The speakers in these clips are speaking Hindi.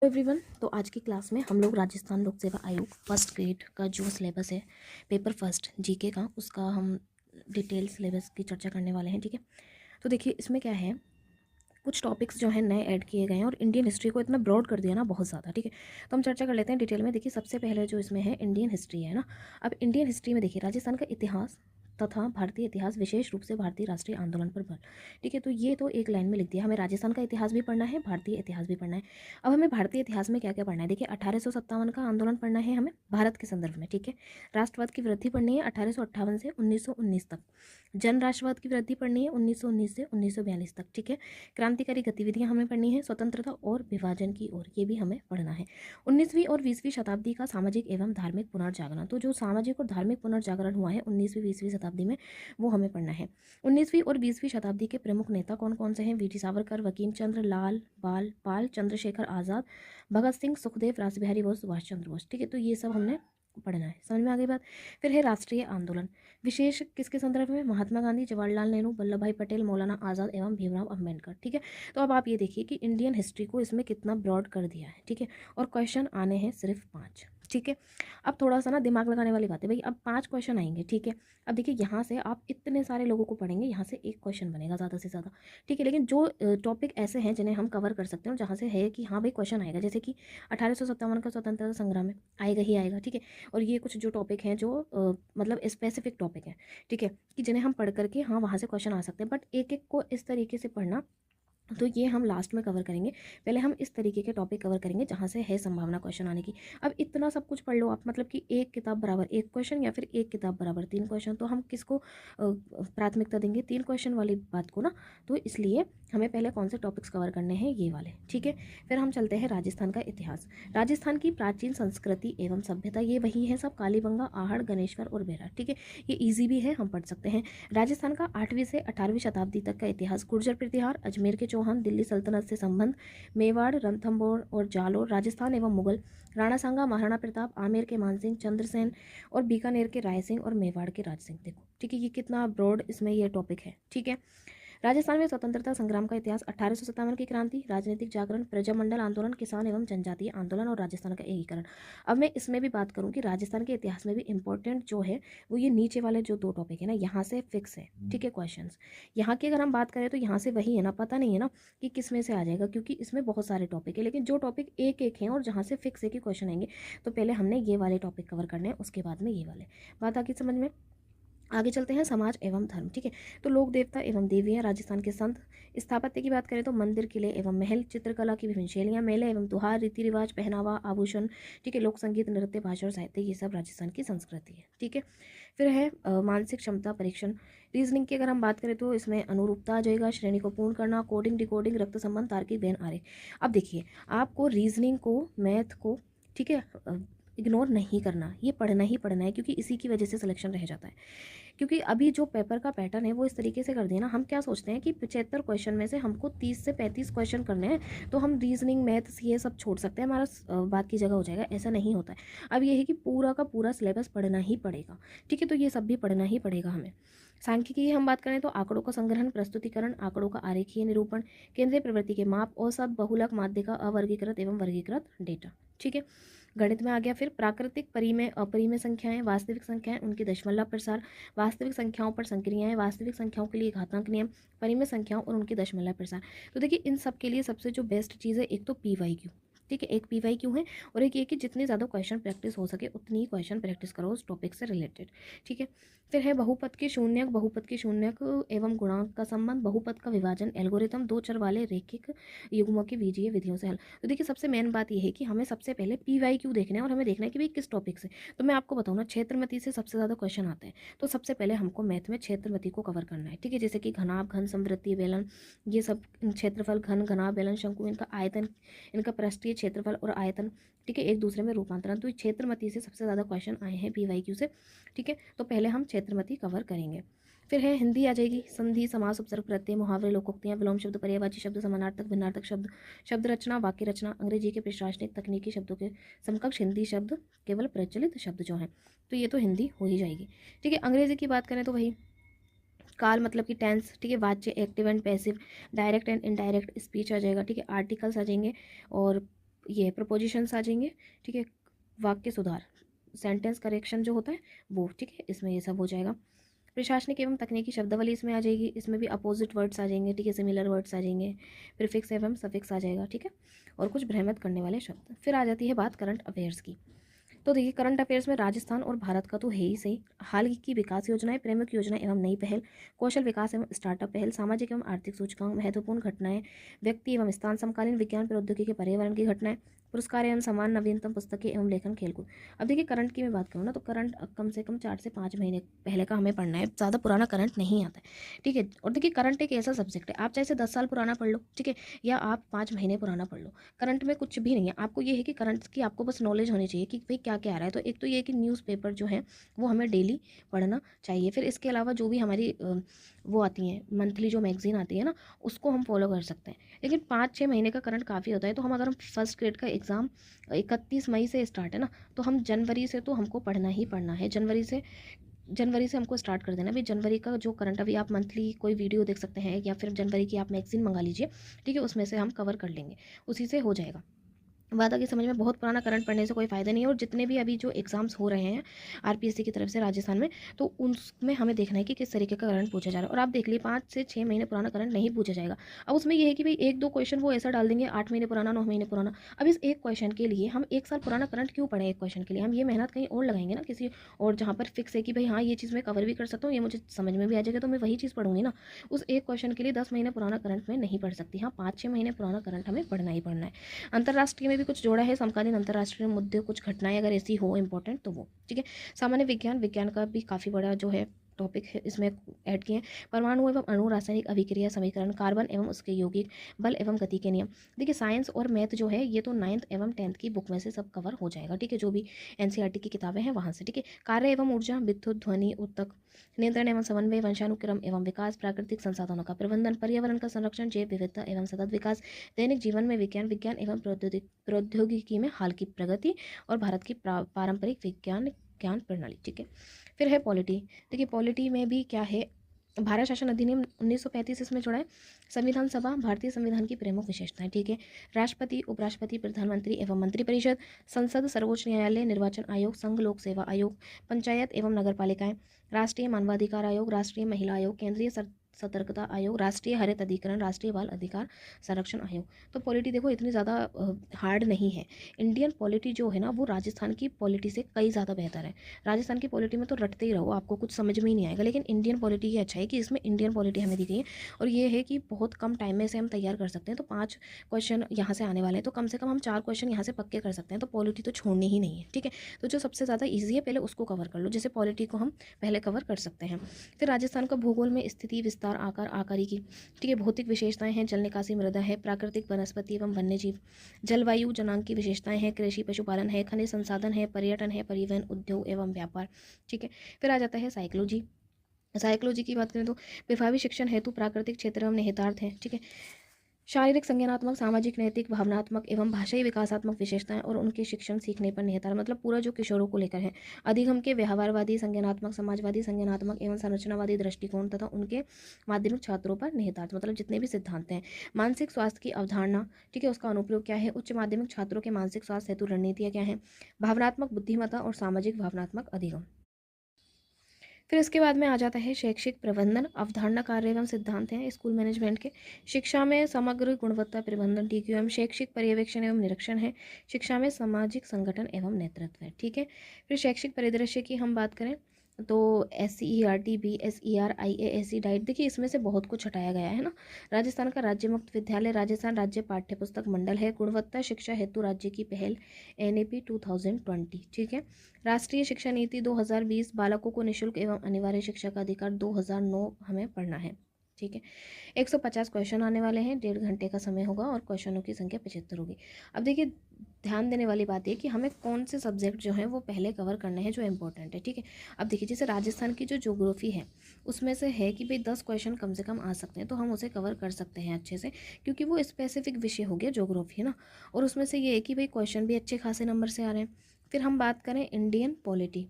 एवरीवन, तो आज की क्लास में हम लोग राजस्थान लोक सेवा आयोग फर्स्ट ग्रेड का जो सिलेबस है पेपर फर्स्ट जीके का, उसका हम डिटेल सिलेबस की चर्चा करने वाले हैं। ठीक है, तो देखिए इसमें क्या है, कुछ टॉपिक्स जो है नए ऐड किए गए हैं और इंडियन हिस्ट्री को इतना ब्रॉड कर दिया ना, बहुत ज़्यादा। ठीक है, तो हम चर्चा कर लेते हैं डिटेल में। देखिए सबसे पहले जो इसमें है इंडियन हिस्ट्री है ना। अब इंडियन हिस्ट्री में देखिए राजस्थान का इतिहास तथा भारतीय इतिहास, विशेष रूप से भारतीय राष्ट्रीय आंदोलन पर बल। ठीक है, तो ये तो एक लाइन में लिख दिया। हमें राजस्थान का इतिहास भी पढ़ना है, भारतीय इतिहास भी पढ़ना है। अब हमें भारतीय इतिहास में क्या क्या पढ़ना है, देखिए 1857 का आंदोलन पढ़ना है हमें भारत के संदर्भ में। ठीक है, राष्ट्रवाद की वृद्धि पढ़नी है 1858 से 1919 तक। जन राष्ट्रवाद की वृद्धि पढ़नी है 1919 से 1942 तक। ठीक है, क्रांतिकारी गतिविधियां हमें पढ़नी है, स्वतंत्रता और विभाजन की ओर, ये भी हमें पढ़ना है। 19वीं और 20वीं शताब्दी का सामाजिक एवं धार्मिक पुनर्जागरण, तो जो सामाजिक और धार्मिक पुनर्जागरण हुआ है 19वीं 20वीं शताब्दी में, वो हमें पढ़ना है। 19वीं और 20वीं शताब्दी के प्रमुख नेता कौन कौन से हैं, वीर सावरकर, बंकिम चंद्र, लाल बाल पाल, चंद्रशेखर आज़ाद, भगत सिंह, सुखदेव, रासबिहारी बोस, सुभाष चंद्र बोस। ठीक है, तो ये सब हमने पढ़ना है। समझ में आ गई बात। फिर है राष्ट्रीय आंदोलन, विशेष किसके संदर्भ में, महात्मा गांधी, जवाहरलाल नेहरू, वल्लभ भाई पटेल, मौलाना आज़ाद एवं भीमराव अम्बेडकर। ठीक है, तो अब आप ये देखिए कि इंडियन हिस्ट्री को इसमें कितना ब्रॉड कर दिया है। ठीक है, और क्वेश्चन आने हैं सिर्फ 5। ठीक है, अब थोड़ा सा ना दिमाग लगाने वाली बात है भाई। अब 5 क्वेश्चन आएंगे। ठीक है, अब देखिए यहाँ से आप इतने सारे लोगों को पढ़ेंगे, यहाँ से एक क्वेश्चन बनेगा ज़्यादा से ज़्यादा। ठीक है, लेकिन जो टॉपिक ऐसे हैं जिन्हें हम कवर कर सकते हैं और जहाँ से है कि हाँ भाई क्वेश्चन आएगा, जैसे कि 1857 का स्वतंत्रता संग्राम है, आएगा ही आएगा। ठीक है, और ये कुछ जो टॉपिक हैं जो मतलब स्पेसिफिक टॉपिक है। ठीक है, कि जिन्हें हम पढ़ करके हाँ वहाँ से क्वेश्चन आ सकते हैं, बट एक एक को इस तरीके से पढ़ना, तो ये हम लास्ट में कवर करेंगे। पहले हम इस तरीके के टॉपिक कवर करेंगे जहाँ से है संभावना क्वेश्चन आने की। अब इतना सब कुछ पढ़ लो आप, मतलब कि एक किताब बराबर एक क्वेश्चन या फिर एक किताब बराबर 3 क्वेश्चन, तो हम किसको प्राथमिकता देंगे, 3 क्वेश्चन वाली बात को ना। तो इसलिए हमें पहले कौन से टॉपिक्स कवर करने हैं, ये वाले। ठीक है, फिर हम चलते हैं राजस्थान का इतिहास। राजस्थान की प्राचीन संस्कृति एवं सभ्यता, ये वही है सब, कालीबंगा, आहड़, गणेश्वर और बेरा। ठीक है, ये ईजी भी है, हम पढ़ सकते हैं। राजस्थान का 8वीं से 18वीं शताब्दी तक का इतिहास, गुर्जर प्रतिहार, अजमेर के चौहान, दिल्ली सल्तनत से संबंध, मेवाड़, रणथंभौर और जालोर, राजस्थान एवं मुगल, राणा सांगा, महाराणा प्रताप, आमेर के मानसिंह, चंद्रसेन और बीकानेर के राय सिंह और मेवाड़ के राज सिंह। देखो ठीक है, ये कितना ब्रॉड इसमें ये टॉपिक है। ठीक है, राजस्थान में स्वतंत्रता संग्राम का इतिहास, 1857 की क्रांति, राजनीतिक जागरण, प्रजामंडल आंदोलन, किसान एवं जनजातीय आंदोलन और राजस्थान का एकीकरण। अब मैं इसमें भी बात करूं कि राजस्थान के इतिहास में भी इंपॉर्टेंट जो है वो ये नीचे वाले जो 2 टॉपिक है ना, यहाँ से फिक्स है। ठीक है, क्वेश्चंस यहाँ की अगर हम बात करें तो यहाँ से वही है ना, पता नहीं है ना कि किस में से आ जाएगा, क्योंकि इसमें बहुत सारे टॉपिक है, लेकिन जो टॉपिक एक एक हैं और जहाँ से फिक्स है कि क्वेश्चन आएंगे, तो पहले हमने ये वाले टॉपिक कवर करने हैं, उसके बाद में ये वाले। बात आगे समझ में। आगे चलते हैं समाज एवं धर्म। ठीक है, तो लोक देवता एवं देवियाँ, राजस्थान के संत, स्थापत्य की बात करें तो मंदिर, किले एवं महल, चित्रकला की विभिन्न शैलियाँ, मेले एवं त्योहार, रीति रिवाज, पहनावा, आभूषण। ठीक है, लोक संगीत, नृत्य, भाषा और साहित्य, ये सब राजस्थान की संस्कृति है। ठीक है, फिर है मानसिक क्षमता परीक्षण। रीजनिंग की अगर हम बात करें तो इसमें अनुरूपता आ जाएगा, श्रेणी को पूर्ण करना, कोडिंग, डिकोडिंग, रक्त संबंध, तार्किक, बेन आरेख। अब देखिए आपको रीजनिंग को, मैथ को, ठीक है, इग्नोर नहीं करना, ये पढ़ना ही पढ़ना है, क्योंकि इसी की वजह से सिलेक्शन रह जाता है। क्योंकि अभी जो पेपर का पैटर्न है वो इस तरीके से कर दिया ना, हम क्या सोचते हैं कि 75 क्वेश्चन में से हमको 30 से 35 क्वेश्चन करने हैं, तो हम रीजनिंग, मैथ्स ये सब छोड़ सकते हैं, हमारा बाकी जगह हो जाएगा। ऐसा नहीं होता है। अब ये है कि पूरा का पूरा सिलेबस पढ़ना ही पड़ेगा। ठीक है, तो ये सब भी पढ़ना ही पड़ेगा हमें। सांख्यिकी की हम बात करें तो आंकड़ों का संग्रहण, प्रस्तुतिकरण, आंकड़ों का आरेखीय निरूपण, केंद्रीय प्रवृत्ति के माप, औसत, बहुलक, माध्यिका, अवर्गीकृत एवं वर्गीकृत डेटा। ठीक है, गणित में आ गया फिर प्राकृतिक, परिमेय, अपरिमेय संख्याएं, वास्तविक संख्याएं, उनकी दशमलव प्रसार, वास्तविक संख्याओं पर संक्रियाएं, वास्तविक संख्याओं के लिए घातांक नियम, परिमेय संख्याओं और उनकी दशमलव प्रसार। तो देखिए इन सब के लिए सबसे जो बेस्ट चीज़ है, एक तो PYQ। ठीक है, एक PYQ है, और एक ये कि जितनी ज़्यादा क्वेश्चन प्रैक्टिस हो सके उतनी ही क्वेश्चन प्रैक्टिस करो उस टॉपिक से रिलेटेड। ठीक है, फिर है बहुपद के शून्यक, बहुपद के शून्यक एवं गुणांक का संबंध, बहुपद का विभाजन, एल्गोरिथम, 2 चर वाले रैखिक युग्मों के बीजीय विधियों से हल। तो देखिए सबसे मेन बात यह है कि हमें सबसे पहले PYQ देखना है और हमें देखना है कि भाई किस टॉपिक से। तो मैं आपको बताऊँ ना, क्षेत्रमति से सबसे ज़्यादा क्वेश्चन आते हैं, तो सबसे पहले हमको मैथ में क्षेत्रमति को कवर करना है। ठीक है, जैसे कि घनाभ, घन, समवृत्ति, बेलन, ये सब क्षेत्रफल, घन, घनाभ, बेलन, शंकु, इनका आयतन, इनका पृष्ठीय क्षेत्रफल और आयतन, ठीक है, एक दूसरे में रूपांतरण। तो क्षेत्रमति से सबसे ज़्यादा क्वेश्चन आए हैं PYQ से। ठीक है, तो पहले हम क्षेत्रमति कवर करेंगे। फिर है हिंदी आ जाएगी, संधि, समास, उपसर्ग, प्रत्यय, मुहावरे, लोकोक्तियाँ, विलोम शब्द, पर्यायवाची शब्द, समानार्थक, भिन्नार्थक शब्द, शब्द रचना, वाक्य रचना, अंग्रेजी के प्रशासनिक तकनीकी शब्दों के समकक्ष हिंदी शब्द, केवल प्रचलित शब्द जो हैं, तो ये तो हिंदी हो ही जाएगी। ठीक है, अंग्रेजी की बात करें तो वही काल मतलब कि टेंस, ठीक है, वाच्य, active and passive, direct and indirect speech आ जाएगा। ठीक है, आर्टिकल्स आ जाएंगे, और ये प्रपोजिशंस आ जाएंगे, ठीक है, वाक्य सुधार, सेंटेंस करेक्शन जो होता है वो, ठीक है, इसमें ये सब हो जाएगा। प्रशासनिक एवं तकनीकी शब्दावली इसमें आ जाएगी, इसमें भी अपोजिट वर्ड्स आ जाएंगे, ठीक है, सिमिलर वर्ड्स आ जाएंगे, प्रीफिक्स एवं सफिक्स आ जाएगा, ठीक है, और कुछ भ्रमित करने वाले शब्द। फिर आ जाती है बात करंट अफेयर्स की। तो देखिए करंट अफेयर्स में राजस्थान और भारत का तो है ही सही, हाल की विकास योजनाएं, प्रमुख योजना एवं नई पहल, कौशल विकास एवं स्टार्टअप पहल, सामाजिक एवं आर्थिक सूचकांक, महत्वपूर्ण घटनाएं, व्यक्ति एवं स्थान, समकालीन विज्ञान प्रौद्योगिकी पर्यावरण की घटनाएं, पुरस्कार एवं सम्मान, नवीनतम पुस्तकें एवं लेखन, खेलकूद। अब देखिए करंट की मैं बात करूँ ना, तो करंट कम से कम 4 से 5 महीने पहले का हमें पढ़ना है, ज़्यादा पुराना करंट नहीं आता है, ठीक है। और देखिए करंट एक ऐसा सब्जेक्ट है, आप चाहे से 10 साल पुराना पढ़ लो, ठीक है, या आप 5 महीने पुराना पढ़ लो, करंट में कुछ भी नहीं है। आपको ये है कि करंट की आपको बस नॉलेज होनी चाहिए कि भाई क्या क्या आ रहा है। तो एक तो ये है कि न्यूज़पेपर जो है वो हमें डेली पढ़ना चाहिए। फिर इसके अलावा जो भी हमारी वो आती हैं मंथली जो मैगजीन आती है ना, उसको हम फॉलो कर सकते हैं। लेकिन 5-6 महीने का करंट काफ़ी होता है। तो हम फर्स्ट ग्रेड का एग्ज़ाम 31 मई से स्टार्ट है ना, तो हम जनवरी से तो हमको पढ़ना ही पढ़ना है। जनवरी से हमको स्टार्ट कर देना भाई। जनवरी का जो करंट, अभी आप मंथली कोई वीडियो देख सकते हैं या फिर जनवरी की आप मैगजीन मंगा लीजिए, ठीक है, उसमें से हम कवर कर लेंगे, उसी से हो जाएगा। बात आगे समझ में, बहुत पुराना करंट पढ़ने से कोई फ़ायदा नहीं है। और जितने भी अभी जो एग्जाम्स हो रहे हैं आरपीएससी की तरफ से राजस्थान में, तो उनमें हमें देखना है कि किस तरीके का करंट पूछा जा रहा है। और आप देख लिए 5 से 6 महीने पुराना करंट नहीं पूछा जाएगा। अब उसमें यह है कि भाई 1-2 क्वेश्चन वो ऐसा डाल देंगे 8 महीने पुराना, 9 महीने पुराना। अब इस एक क्वेश्चन के लिए हम 1 साल पुराना करंट क्यों पढ़ें? एक क्वेश्चन के लिए हम ये मेहनत कहीं और लगाएंगे ना, किसी और जहाँ पर फिक्स है कि भाई हाँ ये चीज़ मैं कवर भी कर सकता हूँ, ये मुझे समझ में भी आ जाएगा, तो मैं वही चीज़ पढ़ूंगी ना। उस एक क्वेश्चन के लिए 10 महीने पुराना करंट में नहीं पढ़ सकती। हाँ 5-6 महीने पुराना करंट हमें पढ़ना ही पढ़ना है। अंतर्राष्ट्रीय में भी कुछ जोड़ा है, समकालीन अंतर्राष्ट्रीय मुद्दे, कुछ घटनाएं अगर ऐसी हो इंपॉर्टेंट तो वो, ठीक है। सामान्य विज्ञान का भी काफ़ी बड़ा जो है टॉपिक है, इसमें ऐड किए हैं। परमाणु एवं अणु, रासायनिक अभिक्रिया समीकरण, कार्बन एवं उसके यौगिक, बल एवं गति के नियम। देखिए साइंस और मैथ जो है ये तो 9th एवं 10th की बुक में से सब कवर हो जाएगा, ठीक है, जो भी एनसीईआरटी की किताबें हैं वहाँ से, ठीक है। कार्य एवं ऊर्जा, विद्युत, ध्वनि, उत्तक, नियंत्रण एवं समन्वय, वंशानुक्रम एवं विकास, प्राकृतिक संसाधनों का प्रबंधन, पर्यावरण का संरक्षण, जैव विविधता एवं सतत विकास, दैनिक जीवन में विज्ञान एवं प्रौद्योगिकी में हाल की प्रगति, और भारत की पारंपरिक विज्ञान ज्ञान प्रणाली, ठीक है। फिर है पॉलिटी। देखिए पॉलिटी में भी क्या है, भारत शासन अधिनियम 1935 इसमें जोड़ा है। संविधान सभा, भारतीय संविधान की प्रमुख विशेषताएं, ठीक है। राष्ट्रपति, उपराष्ट्रपति, प्रधानमंत्री एवं मंत्रिपरिषद, संसद, सर्वोच्च न्यायालय, निर्वाचन आयोग, संघ लोक सेवा आयोग, पंचायत एवं नगर पालिकाएं, राष्ट्रीय मानवाधिकार आयोग, राष्ट्रीय महिला आयोग, केंद्रीय सतर्कता आयोग, राष्ट्रीय हरित अधिकरण, राष्ट्रीय बाल अधिकार संरक्षण आयोग। तो पॉलिटी देखो इतनी ज़्यादा हार्ड नहीं है। इंडियन पॉलिटी जो है ना वो राजस्थान की पॉलिटी से कई ज़्यादा बेहतर है। राजस्थान की पॉलिटी में तो रटते ही रहो, आपको कुछ समझ में ही नहीं आएगा। लेकिन इंडियन पॉलिटी ये अच्छा है कि इसमें इंडियन पॉलिटी हमें दी गई है, और ये है कि बहुत कम टाइम में से हम तैयार कर सकते हैं। तो 5 क्वेश्चन यहाँ से आने वाले हैं, तो कम से कम हम 4 क्वेश्चन यहाँ से पक्के कर सकते हैं। तो पॉलिटी तो छोड़नी ही नहीं है, ठीक है। तो जो सबसे ज़्यादा ईजी है पहले उसको कवर कर लो, जैसे पॉलिटी को हम पहले कवर कर सकते हैं। फिर राजस्थान का भूगोल में स्थिति, विस्तार, आकार, आकारी की, ठीक है, भौतिक विशेषताएं हैं, जल निकासी, मृदा है, प्राकृतिक वनस्पति एवं वन्य जीव, जलवायु, जनांग की विशेषताएं हैं, कृषि, पशुपालन है, खनिज संसाधन है, पर्यटन है, परिवहन, उद्योग एवं व्यापार, ठीक है। फिर आ जाता है साइकोलॉजी। साइकोलॉजी की बात करें तो विभावी शिक्षण हेतु प्राकृतिक क्षेत्र एवं निहितार्थ है, ठीक है। शारीरिक, संज्ञानात्मक, सामाजिक, नैतिक, भावनात्मक एवं भाषाई विकासात्मक विशेषताएं और उनके शिक्षण सीखने पर निहितार्थ, मतलब पूरा जो किशोरों को लेकर है। अधिगम के व्यवहारवादी, संज्ञानात्मक, समाजवादी, संज्ञानात्मक एवं संरचनावादी दृष्टिकोण तथा उनके माध्यमिक छात्रों पर निहितार्थ, मतलब जितने भी सिद्धांत हैं। मानसिक स्वास्थ्य की अवधारणा, ठीक है, उसका अनुप्रयोग क्या है। उच्च माध्यमिक छात्रों के मानसिक स्वास्थ्य हेतु रणनीतियाँ क्या हैं। भावनात्मक बुद्धिमत्ता और सामाजिक भावनात्मक अधिगम। फिर इसके बाद में आ जाता है शैक्षिक प्रबंधन, अवधारणा, कार्य एवं सिद्धांत हैं स्कूल मैनेजमेंट के। शिक्षा में समग्र गुणवत्ता प्रबंधन, TQM, शैक्षिक पर्यवेक्षण एवं निरीक्षण है। शिक्षा में सामाजिक संगठन एवं नेतृत्व है, ठीक है। फिर शैक्षिक परिदृश्य की हम बात करें तो SCERT, BSER, IASE, डाइट, देखिए इसमें से बहुत कुछ हटाया गया है ना। राजस्थान का राज्य मुक्त विद्यालय, राजस्थान राज्य पाठ्य पुस्तक मंडल है। गुणवत्ता शिक्षा हेतु राज्य की पहल, NAP 2020, ठीक है। राष्ट्रीय शिक्षा नीति 2020, बालकों को निःशुल्क एवं अनिवार्य शिक्षा का अधिकार 2009 हमें पढ़ना है, ठीक है। 150 क्वेश्चन आने वाले हैं, 1.5 घंटे का समय होगा और क्वेश्चनों की संख्या 75 होगी। अब देखिए ध्यान देने वाली बात है कि हमें कौन से सब्जेक्ट जो हैं वो पहले कवर करने हैं जो इंपॉर्टेंट है, ठीक है। अब देखिए जैसे राजस्थान की जो ज्योग्राफी है उसमें से है कि भाई 10 क्वेश्चन कम से कम आ सकते हैं, तो हम उसे कवर कर सकते हैं अच्छे से, क्योंकि वो स्पेसिफिक विषय हो गया ज्योग्राफी, है ना। और उसमें से ये है कि भाई क्वेश्चन भी अच्छे खासे नंबर से आ रहे हैं। फिर हम बात करें इंडियन पॉलिटी,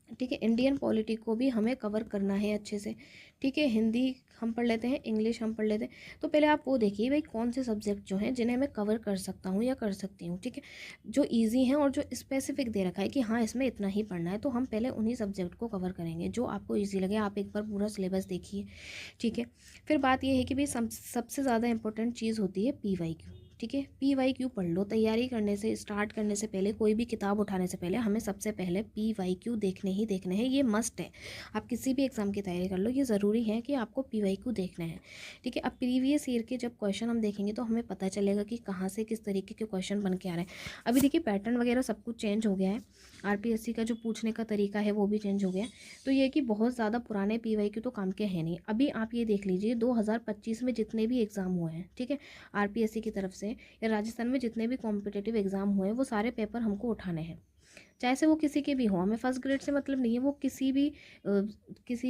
ठीक है। इंडियन पॉलिटी को भी हमें कवर करना है अच्छे से, ठीक है। हिंदी हम पढ़ लेते हैं, इंग्लिश हम पढ़ लेते हैं। तो पहले आप वो देखिए भाई कौन से सब्जेक्ट जो हैं जिन्हें मैं कवर कर सकता हूँ या कर सकती हूँ, ठीक है। जो इजी हैं और जो स्पेसिफिक दे रखा है कि हाँ इसमें इतना ही पढ़ना है, तो हम पहले उन्हीं सब्जेक्ट को कवर करेंगे जो आपको ईजी लगे। आप एक बार पूरा सिलेबस देखिए, ठीक है। फिर बात ये है कि भाई सबसे ज़्यादा इंपॉर्टेंट चीज़ होती है PYQ, ठीक है। PYQ पढ़ लो। तैयारी करने से, स्टार्ट करने से पहले, कोई भी किताब उठाने से पहले हमें सबसे पहले PYQ देखने ही देखने हैं। ये मस्ट है। आप किसी भी एग्ज़ाम की तैयारी कर लो, ये ज़रूरी है कि आपको PYQ देखना है, ठीक है। अब प्रीवियस ईयर के जब क्वेश्चन हम देखेंगे तो हमें पता चलेगा कि कहाँ से किस तरीके के क्वेश्चन बन के आ रहे हैं। अभी देखिए पैटर्न वगैरह सब कुछ चेंज हो गया है। RPSC का जो पूछने का तरीका है वो भी चेंज हो गया है। तो ये कि बहुत ज़्यादा पुराने PYQ तो काम के हैं नहीं। अभी आप ये देख लीजिए 2025 में जितने भी एग्ज़ाम हुए हैं, ठीक है, RPSC की तरफ से या राजस्थान में जितने भी कॉम्पिटिटिव एग्ज़ाम हुए वो सारे पेपर हमको उठाने हैं, चाहे से वो किसी के भी हो। हमें फर्स्ट ग्रेड से मतलब नहीं है, वो किसी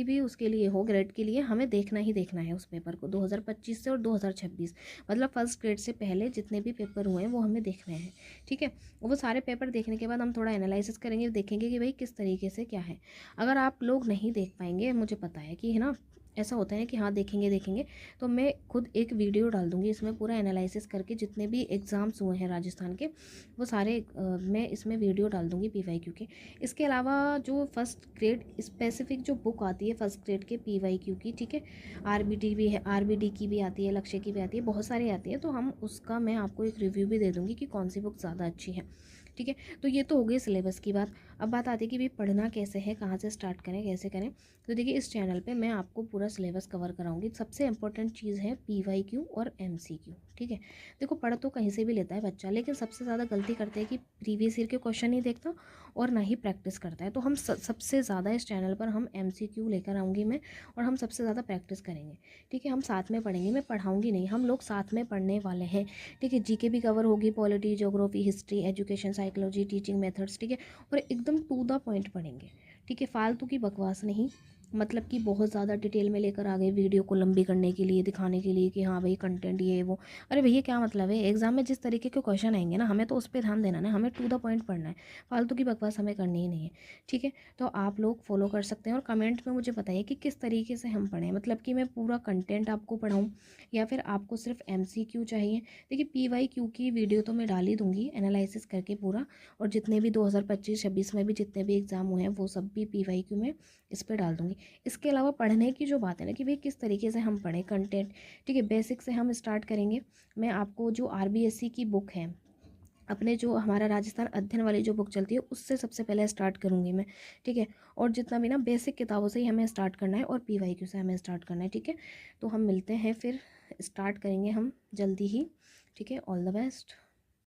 भी उसके लिए हो, ग्रेड के लिए हमें देखना ही देखना है उस पेपर को। 2025 से और 2026 मतलब फर्स्ट ग्रेड से पहले जितने भी पेपर हुए हैं वो हमें देखने हैं, ठीक है। वो सारे पेपर देखने के बाद हम थोड़ा एनालिसिस करेंगे, देखेंगे कि भाई किस तरीके से क्या है। अगर आप लोग नहीं देख पाएंगे, मुझे पता है कि है ना, ऐसा होता है कि हाँ देखेंगे देखेंगे, तो मैं खुद एक वीडियो डाल दूँगी इसमें पूरा एनालिसिस करके, जितने भी एग्ज़ाम्स हुए हैं राजस्थान के वो सारे मैं इसमें वीडियो डाल दूँगी PYQ के। इसके अलावा जो फर्स्ट ग्रेड स्पेसिफिक जो बुक आती है फर्स्ट ग्रेड के PYQ की, ठीक है, RBD भी है, RBD की भी आती है, लक्ष्य की भी आती है, बहुत सारी आती है। तो हम उसका मैं आपको एक रिव्यू भी दे दूँगी कि कौन सी बुक ज़्यादा अच्छी है, ठीक है। तो ये तो हो गई सिलेबस की बात। अब बात आती है कि भाई पढ़ना कैसे है, कहाँ से स्टार्ट करें, कैसे करें। तो देखिए इस चैनल पे मैं आपको पूरा सिलेबस कवर कराऊंगी। सबसे इंपॉर्टेंट चीज़ है PYQ और MCQ, ठीक है। देखो पढ़ तो कहीं से भी लेता है बच्चा, लेकिन सबसे ज़्यादा गलती करते हैं कि प्रीवियस ईयर के क्वेश्चन नहीं देखता और ना ही प्रैक्टिस करता है। तो हम सबसे ज़्यादा इस चैनल पर हम MCQ लेकर आऊँगी मैं, और हम सबसे ज़्यादा प्रैक्टिस करेंगे, ठीक है। हम साथ में पढ़ेंगे, मैं पढ़ाऊँगी नहीं, हम लोग साथ में पढ़ने वाले हैं, ठीक है। GK भी कवर होगी, polity, geography, history, education, psychology, teaching methods, ठीक है। और एकदम टू द पॉइंट पढ़ेंगे, ठीक है। फालतू की बकवास नहीं, मतलब कि बहुत ज़्यादा डिटेल में लेकर आ गए वीडियो को लंबी करने के लिए, दिखाने के लिए कि हाँ भाई कंटेंट ये वो। अरे भैया क्या मतलब है, एग्जाम में जिस तरीके के क्वेश्चन आएंगे ना, हमें तो उस पर ध्यान देना ना, हमें टू द पॉइंट पढ़ना है, फालतू की बकवास हमें करनी ही नहीं है, ठीक है। तो आप लोग फॉलो कर सकते हैं और कमेंट में मुझे बताइए कि किस तरीके से हम पढ़ें, मतलब कि मैं पूरा कंटेंट आपको पढ़ाऊँ या फिर आपको सिर्फ MCQ चाहिए। देखिए PYQ की वीडियो तो मैं डाल ही दूँगी एनालिसिस करके पूरा, और जितने भी 2025-26 में भी जितने भी एग्ज़ाम हुए हैं वो सब भी PYQ में इस पर डाल दूँगी। इसके अलावा पढ़ने की जो बात है ना कि भाई किस तरीके से हम पढ़ें कंटेंट, ठीक है, बेसिक से हम स्टार्ट करेंगे। मैं आपको जो RBSC की बुक है, अपने जो हमारा राजस्थान अध्ययन वाली जो बुक चलती है उससे सबसे पहले स्टार्ट करूँगी मैं, ठीक है। और जितना भी ना बेसिक किताबों से ही हमें स्टार्ट करना है और PYQ से हमें स्टार्ट करना है, ठीक है। तो हम मिलते हैं फिर, स्टार्ट करेंगे हम जल्दी ही, ठीक है। All the best.